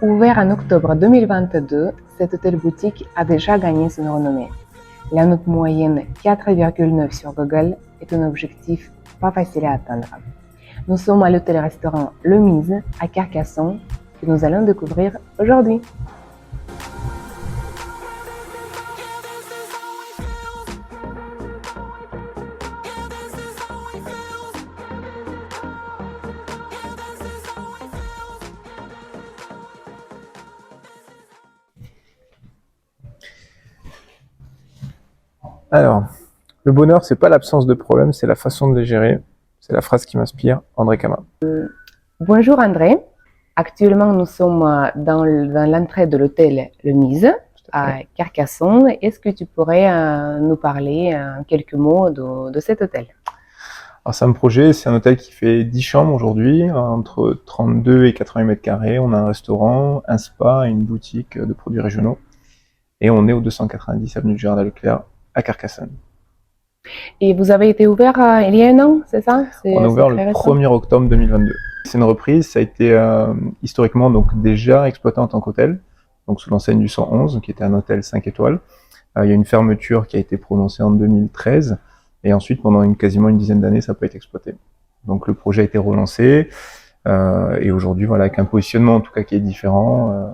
Ouvert en octobre 2022, cet hôtel-boutique a déjà gagné son renommée. La note moyenne 4,9 sur Google est un objectif pas facile à atteindre. Nous sommes à l'hôtel-restaurant Le Mise à Carcassonne que nous allons découvrir aujourd'hui. Alors, le bonheur, c'est pas l'absence de problème, c'est la façon de les gérer. C'est la phrase qui m'inspire, André Kama. Bonjour André. Actuellement, nous sommes dans l'entrée de l'hôtel Le Mise à Carcassonne. Est-ce que tu pourrais nous parler en quelques mots de cet hôtel? Alors, Sam Projet, c'est un hôtel qui fait 10 chambres aujourd'hui, entre 32 et 80 mètres carrés. On a un restaurant, un spa et une boutique de produits régionaux. Et on est au 290 avenue du Jardin-Leclerc à Carcassonne. Et vous avez été ouvert il y a un an, c'est ça? On a ouvert le 1er octobre 2022. C'est une reprise, ça a été historiquement donc déjà exploité en tant qu'hôtel, donc sous l'enseigne du 111, qui était un hôtel 5 étoiles. Il y a une fermeture qui a été prononcée en 2013, et ensuite pendant quasiment une dizaine d'années, ça n'a pas été exploité. Donc le projet a été relancé, et aujourd'hui, voilà, avec un positionnement en tout cas qui est différent.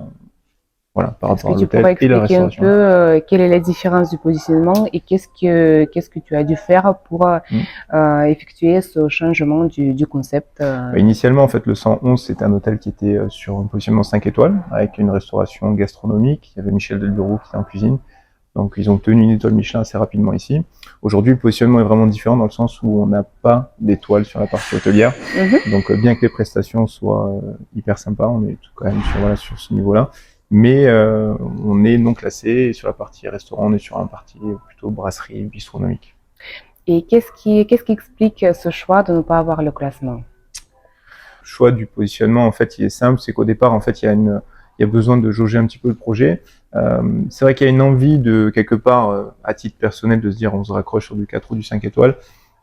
Voilà, par rapport à l'hôtel et la restauration. Est-ce que tu pourrais expliquer un peu quelle est la différence du positionnement et qu'est-ce que tu as dû faire pour effectuer ce changement du concept? Initialement, en fait, le 111, c'était un hôtel qui était sur un positionnement 5 étoiles, avec une restauration gastronomique. Il y avait Michel Delbureau qui était en cuisine. Donc, ils ont tenu une étoile Michelin assez rapidement ici. Aujourd'hui, le positionnement est vraiment différent dans le sens où on n'a pas d'étoile sur la partie hôtelière. Donc, bien que les prestations soient hyper sympas, on est quand même sur ce niveau-là. Mais on est non classé, et sur la partie restaurant, on est sur un partie plutôt brasserie, bistronomique. Et qu'est-ce qui explique ce choix de ne pas avoir le classement? Le choix du positionnement, en fait, il est simple, c'est qu'au départ, en fait, il y a besoin de jauger un petit peu le projet. C'est vrai qu'il y a une envie de, quelque part, à titre personnel, de se dire on se raccroche sur du 4 ou du 5 étoiles.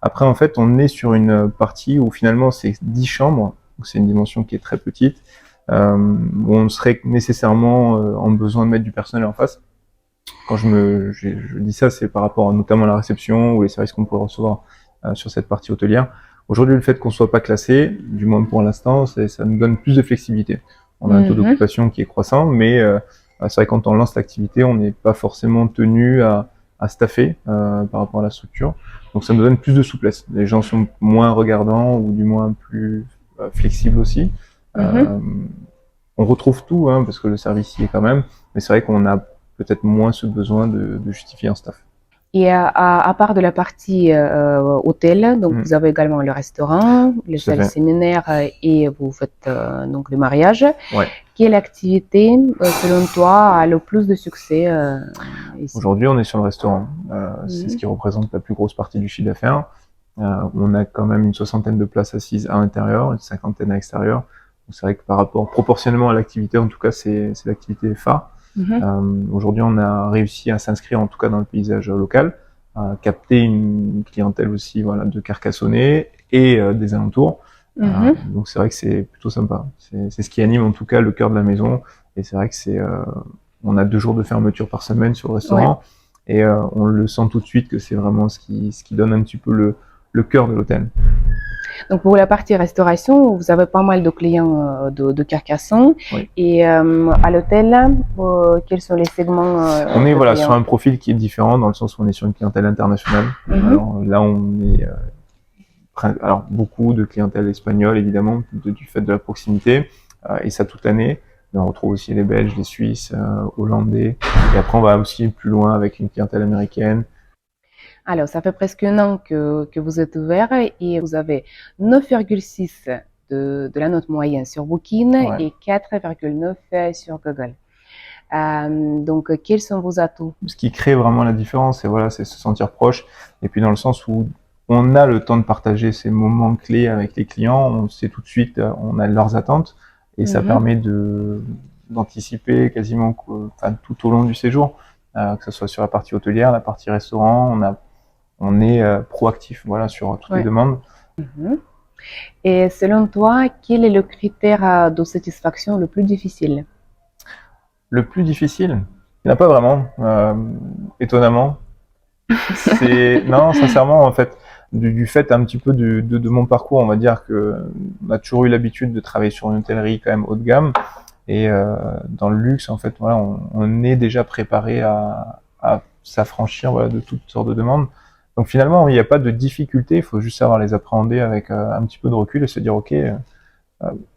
Après, en fait, on est sur une partie où finalement, c'est 10 chambres, donc c'est une dimension qui est très petite. Où on serait nécessairement en besoin de mettre du personnel en face. Quand je dis ça, c'est par rapport notamment à la réception ou les services qu'on pourrait recevoir sur cette partie hôtelière. Aujourd'hui, le fait qu'on soit pas classé, du moins pour l'instant, ça nous donne plus de flexibilité. On a un taux d'occupation qui est croissant, mais c'est vrai que quand on lance l'activité, on n'est pas forcément tenu à staffer par rapport à la structure. Donc ça nous donne plus de souplesse. Les gens sont moins regardants ou du moins plus flexibles aussi. On retrouve tout, hein, parce que le service y est quand même, mais c'est vrai qu'on a peut-être moins ce besoin de justifier un staff. Et à part de la partie hôtel, donc vous avez également le restaurant, les salles séminaires et vous faites donc le mariage. Ouais. Quelle activité, selon toi, a le plus de succès ici? Aujourd'hui, on est sur le restaurant. C'est ce qui représente la plus grosse partie du chiffre d'affaires. On a quand même une 60aine de places assises à l'intérieur, une 50aine à l'extérieur. C'est vrai que par rapport, proportionnellement à l'activité, en tout cas, c'est l'activité phare. Aujourd'hui, on a réussi à s'inscrire, en tout cas, dans le paysage local, à capter une clientèle aussi, voilà, de Carcassonnais et des alentours. Donc, c'est vrai que c'est plutôt sympa. C'est ce qui anime, en tout cas, le cœur de la maison. Et c'est vrai que on a 2 jours de fermeture par semaine sur le restaurant. Ouais. Et on le sent tout de suite que c'est vraiment ce qui donne un petit peu le cœur de l'hôtel. Donc pour la partie restauration, vous avez pas mal de clients de Carcassonne. Oui. Et à l'hôtel, quels sont les segments On est voilà, sur un profil qui est différent dans le sens où on est sur une clientèle internationale. Alors là, on est alors beaucoup de clientèle espagnole évidemment du fait de la proximité et ça toute l'année. Mais on retrouve aussi les Belges, les Suisses, Hollandais. Et après, on va aussi plus loin avec une clientèle américaine. Alors, ça fait presque un an que vous êtes ouvert et vous avez 9,6 de la note moyenne sur Booking et 4,9 sur Google. Donc, quels sont vos atouts? Ce qui crée vraiment la différence, c'est se sentir proche. Et puis dans le sens où on a le temps de partager ces moments clés avec les clients, on sait tout de suite, on a leurs attentes et ça permet d'anticiper quasiment tout au long du séjour, que ce soit sur la partie hôtelière, la partie restaurant, on est proactif, voilà, sur toutes les demandes. Et selon toi, quel est le critère de satisfaction le plus difficile? Le plus difficile, il n'y en a pas vraiment, étonnamment. Non, sincèrement, en fait, du fait un petit peu de mon parcours, on va dire que on a toujours eu l'habitude de travailler sur une hôtellerie quand même haut de gamme. Et dans le luxe, en fait, voilà, on est déjà préparé à s'affranchir voilà, de toutes sortes de demandes. Donc finalement, il n'y a pas de difficulté, il faut juste savoir les appréhender avec un petit peu de recul et se dire, ok,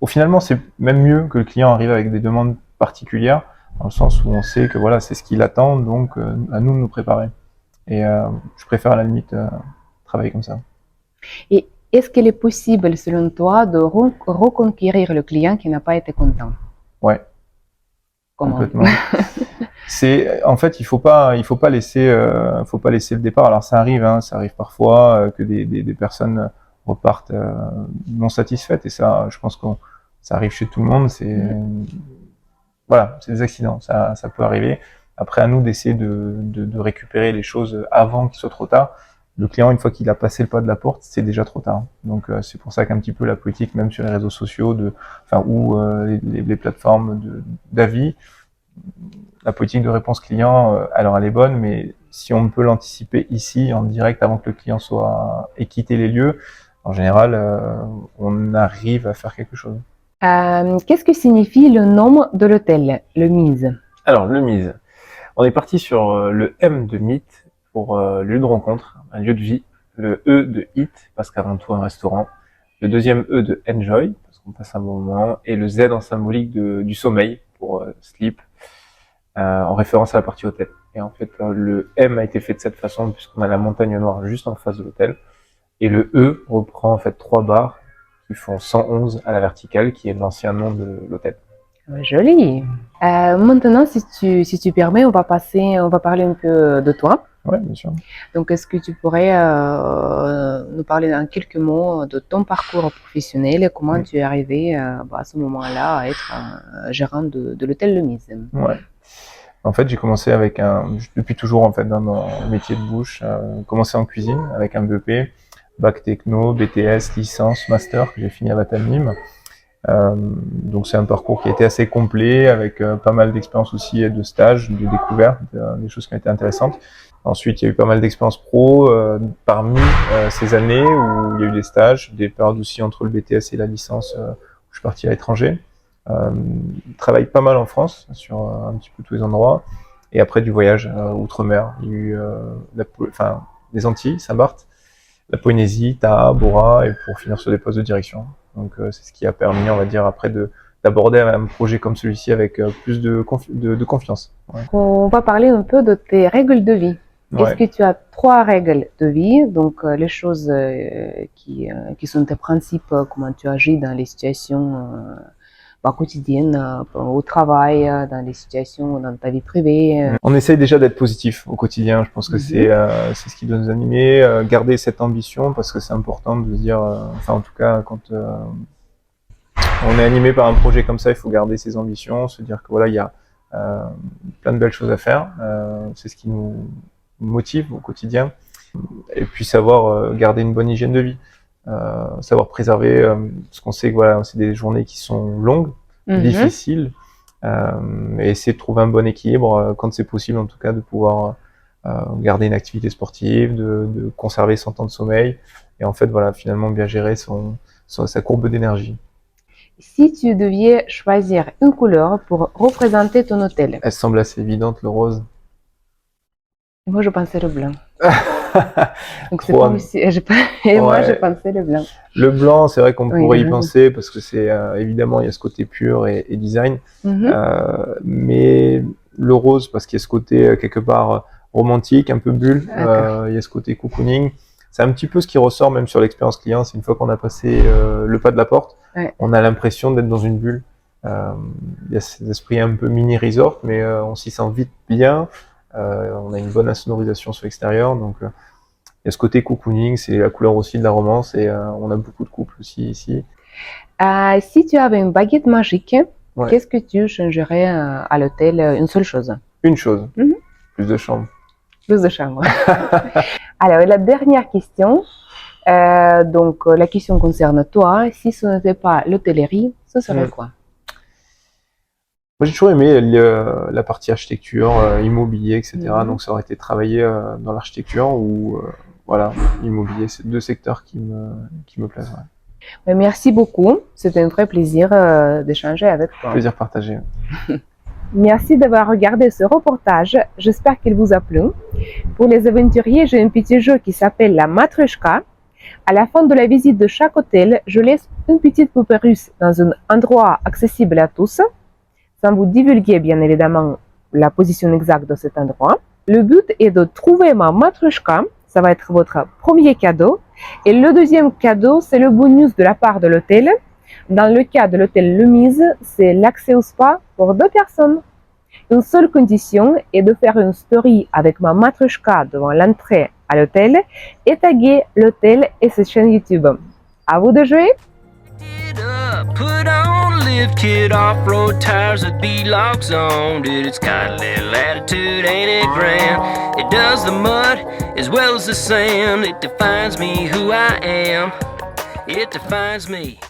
au finalement, c'est même mieux que le client arrive avec des demandes particulières, dans le sens où on sait que voilà, c'est ce qu'il attend, donc à nous de nous préparer. Et je préfère à la limite travailler comme ça. Et est-ce qu'il est possible, selon toi, de reconquérir le client qui n'a pas été content? Ouais, Comment? complètement. En fait, il faut pas laisser le départ. Alors ça arrive, hein, ça arrive parfois que des personnes repartent non satisfaites et ça, je pense que ça arrive chez tout le monde. Voilà, c'est des accidents, ça peut arriver. Après, à nous d'essayer de récupérer les choses avant qu'il soit trop tard. Le client, une fois qu'il a passé le pas de la porte, c'est déjà trop tard. Donc, c'est pour ça qu'un petit peu la politique, même sur les réseaux sociaux, ou les plateformes d'avis, la politique de réponse client, alors elle est bonne, mais si on peut l'anticiper ici, en direct, avant que le client ait quitté les lieux, en général, on arrive à faire quelque chose. Qu'est-ce que signifie le nom de l'hôtel, le Mise? Alors, le Mise. On est parti sur le M de Meet pour lieu de rencontre, un lieu de vie. Le E de Eat, parce qu'avant tout un restaurant. Le deuxième E de Enjoy, parce qu'on passe un bon moment. Et le Z en symbolique du sommeil, pour sleep, en référence à la partie hôtel. Et en fait, le M a été fait de cette façon, puisqu'on a la montagne noire juste en face de l'hôtel. Et le E reprend en fait 3 barres qui font 111 à la verticale, qui est l'ancien nom de l'hôtel. Joli. Maintenant, si tu permets, on va parler un peu de toi. Ouais, bien sûr. Donc, est-ce que tu pourrais nous parler en quelques mots de ton parcours professionnel et comment tu es arrivé à ce moment-là à être gérant de l'hôtel Le Mise? Ouais. En fait, j'ai commencé depuis toujours en fait dans mon métier de bouche, commencé en cuisine avec un BEP, bac techno, BTS, licence, master que j'ai fini à Vatanime. Donc c'est un parcours qui a été assez complet avec pas mal d'expériences aussi et de stages, de découvertes, des choses qui ont été intéressantes. Ensuite, il y a eu pas mal d'expériences pro parmi ces années où il y a eu des stages, des périodes aussi entre le BTS et la licence où je suis parti à l'étranger. Travaille pas mal en France sur un petit peu tous les endroits et après du voyage outre-mer. Il y a eu les Antilles, Saint-Barth, la Polynésie, Taha, Bora et pour finir sur des postes de direction. Donc c'est ce qui a permis, on va dire, après d'aborder un projet comme celui-ci avec plus de confiance. Ouais. On va parler un peu de tes règles de vie. Ouais. Est-ce que tu as 3 règles de vie, donc les choses qui sont tes principes, comment tu agis dans les situations quotidiennes, au travail, dans les situations, dans ta vie privée? On essaye déjà d'être positif au quotidien. Je pense que c'est ce qui doit nous animer, garder cette ambition parce que c'est important de se dire, en tout cas quand on est animé par un projet comme ça, il faut garder ses ambitions, se dire que voilà, il y a plein de belles choses à faire. C'est ce qui nous motive au quotidien. Et puis savoir garder une bonne hygiène de vie, savoir préserver, parce qu'on sait que voilà, c'est des journées qui sont longues, difficiles, et essayer de trouver un bon équilibre quand c'est possible, en tout cas, de pouvoir garder une activité sportive, de conserver son temps de sommeil, et en fait, voilà, finalement bien gérer sa courbe d'énergie. Si tu devais choisir une couleur pour représenter ton hôtel? Elle semble assez évidente, le rose. Moi, je pensais le blanc. Donc c'est pas aussi. Moi, je pensais le blanc. Le blanc, c'est vrai qu'on pourrait y penser parce que c'est évidemment il y a ce côté pur et design, mais le rose parce qu'il y a ce côté quelque part romantique, un peu bulle. Il y a ce côté cocooning. C'est un petit peu ce qui ressort même sur l'expérience client. C'est une fois qu'on a passé le pas de la porte, on a l'impression d'être dans une bulle. Il y a cet esprit un peu mini resort, mais on s'y sent vite bien. On a une bonne insonorisation sur l'extérieur, donc il y a ce côté cocooning, c'est la couleur aussi de la romance, et on a beaucoup de couples aussi ici. Si tu avais une baguette magique, qu'est-ce que tu changerais à l'hôtel? Une seule chose. Une chose, plus de chambres. Plus de chambres. Alors, la dernière question, donc la question concerne toi. Si ce n'était pas l'hôtellerie, ce serait quoi? Moi, j'ai toujours aimé la partie architecture, immobilier, etc. Mhm. Donc, ça aurait été travailler dans l'architecture ou voilà, immobilier. C'est deux secteurs qui me plaisent. Ouais. Mais merci beaucoup. C'était un vrai plaisir d'échanger avec toi. Plaisir partagé. Merci d'avoir regardé ce reportage. J'espère qu'il vous a plu. Pour les aventuriers, j'ai un petit jeu qui s'appelle la Matrushka. À la fin de la visite de chaque hôtel, je laisse une petite poupée russe dans un endroit accessible à tous, sans vous divulguer bien évidemment la position exacte de cet endroit. Le but est de trouver ma Matrushka. Ça va être votre premier cadeau. Et le deuxième cadeau, c'est le bonus de la part de l'hôtel. Dans le cas de l'hôtel Le Mise, c'est l'accès au spa pour 2 personnes. Une seule condition est de faire une story avec ma Matrushka devant l'entrée à l'hôtel et taguer l'hôtel et sa chaîne YouTube. À vous de jouer! Put on a lift kit, off-road tires with B-locks on. Dude, it's got a little attitude, ain't it grand? It does the mud as well as the sand. It defines me who I am. It defines me.